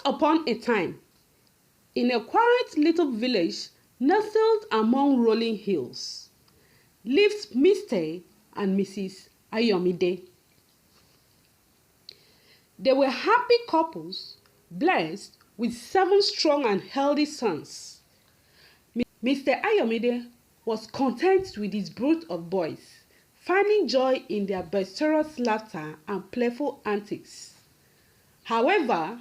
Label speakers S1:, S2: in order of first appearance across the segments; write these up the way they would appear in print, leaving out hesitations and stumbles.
S1: upon a time, in a quiet little village nestled among rolling hills, lived Mr. and Mrs. Ayomide. They were happy couples, blessed with 7 strong and healthy sons. Mr. Ayomide was content with his brood of boys, finding joy in their boisterous laughter and playful antics. However,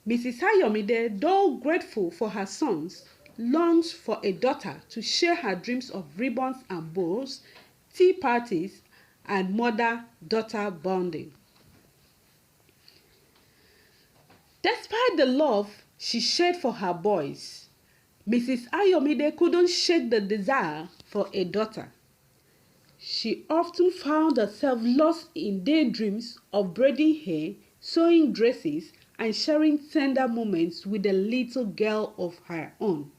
S1: Mrs. Ayomide, though grateful for her sons, longed for a daughter to share her dreams of ribbons and bows, tea parties, and mother-daughter bonding. Despite the love she shared for her boys, Mrs. Ayomide couldn't shake the desire for a daughter. She often found herself lost in daydreams of braiding hair, sewing dresses, and sharing tender moments with a little girl of her own.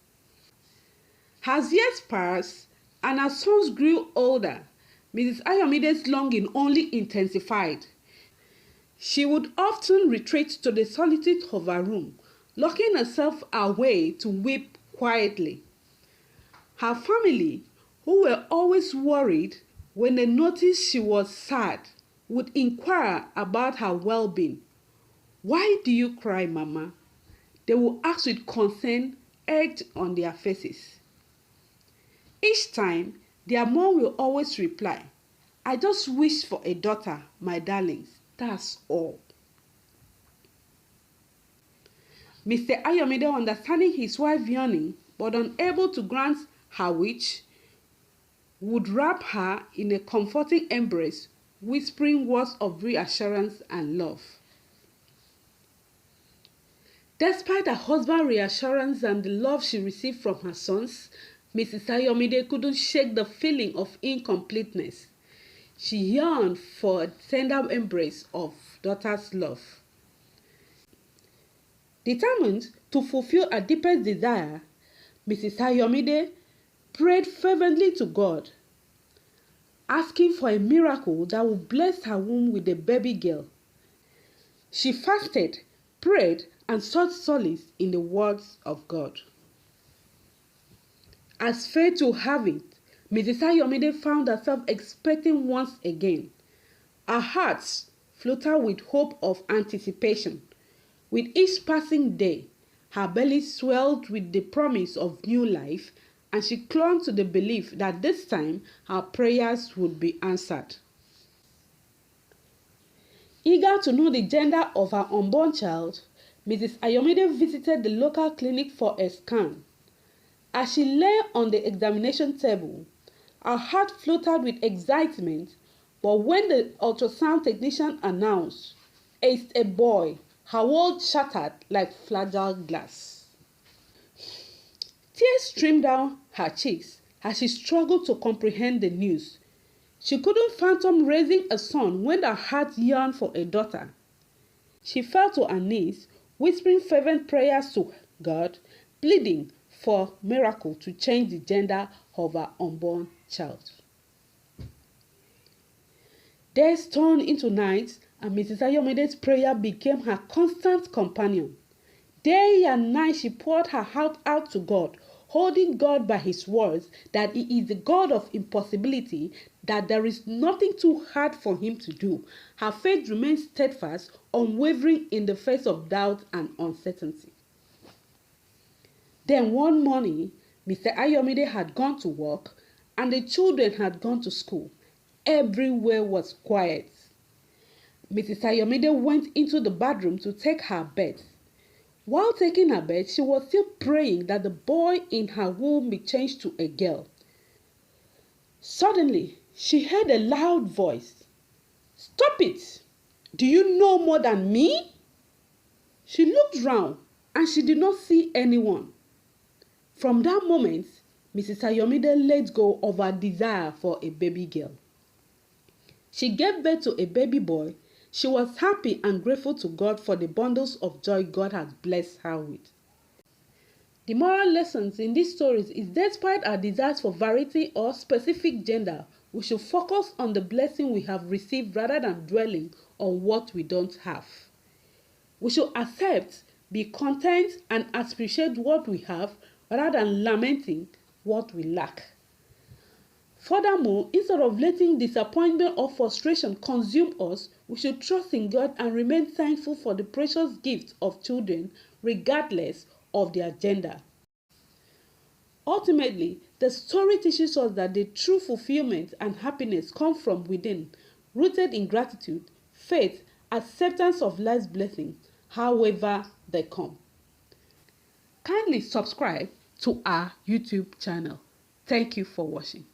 S1: As years passed and her sons grew older, Mrs. Ayomide's longing only intensified. She would often retreat to the solitude of her room, locking herself away to weep quietly. Her family, who were always worried when they noticed she was sad, would inquire about her well-being. "Why do you cry, Mama?" They would ask with concern etched on their faces. Each time, their mom will always reply, "I just wish for a daughter, my darlings, that's all." Mr. Ayomide, understanding his wife's yearning but unable to grant her wish, would wrap her in a comforting embrace, whispering words of reassurance and love. Despite her husband's reassurance and the love she received from her sons, Mrs. Ayomide couldn't shake the feeling of incompleteness. She yearned for a tender embrace of daughter's love. Determined to fulfill her deepest desire, Mrs. Ayomide prayed fervently to God, asking for a miracle that would bless her womb with a baby girl. She fasted, prayed, and sought solace in the words of God. As fate would have it, Mrs. Ayomide found herself expecting once again. Her heart fluttered with hope of anticipation. With each passing day, her belly swelled with the promise of new life, and she clung to the belief that this time her prayers would be answered. Eager to know the gender of her unborn child, Mrs. Ayomide visited the local clinic for a scan. As she lay on the examination table, her heart fluttered with excitement, but when the ultrasound technician announced, "It's a boy," her world shattered like fragile glass. Tears streamed down her cheeks as she struggled to comprehend the news. She couldn't fathom raising a son when her heart yearned for a daughter. She fell to her knees, whispering fervent prayers to God, pleading for a miracle to change the gender of her unborn child. Days turned into nights, and Mrs. Ayomide's prayer became her constant companion. Day and night she poured her heart out to God, holding God by his words that he is the God of impossibility, that there is nothing too hard for him to do. Her faith remained steadfast, unwavering in the face of doubt and uncertainty. Then one morning, Mr. Ayomide had gone to work and the children had gone to school. Everywhere was quiet. Mrs. Ayomide went into the bathroom to take her bath. While taking her bath, she was still praying that the boy in her womb be changed to a girl. Suddenly, she heard a loud voice. "Stop it! Do you know more than me?" She looked round and she did not see anyone. From that moment, Mrs. Ayomide let go of her desire for a baby girl. She gave birth to a baby boy. She was happy and grateful to God for the bundles of joy God had blessed her with. The moral lessons in these stories is despite our desires for variety or specific gender, we should focus on the blessing we have received rather than dwelling on what we don't have. We should accept be content and appreciate what we have rather than lamenting what we lack. Furthermore, instead of letting disappointment or frustration consume us, we should trust in God and remain thankful for the precious gift of children, regardless of their gender. Ultimately, the story teaches us that the true fulfillment and happiness come from within, rooted in gratitude, faith, acceptance of life's blessings, however they come. Kindly subscribe to our YouTube channel. Thank you for watching.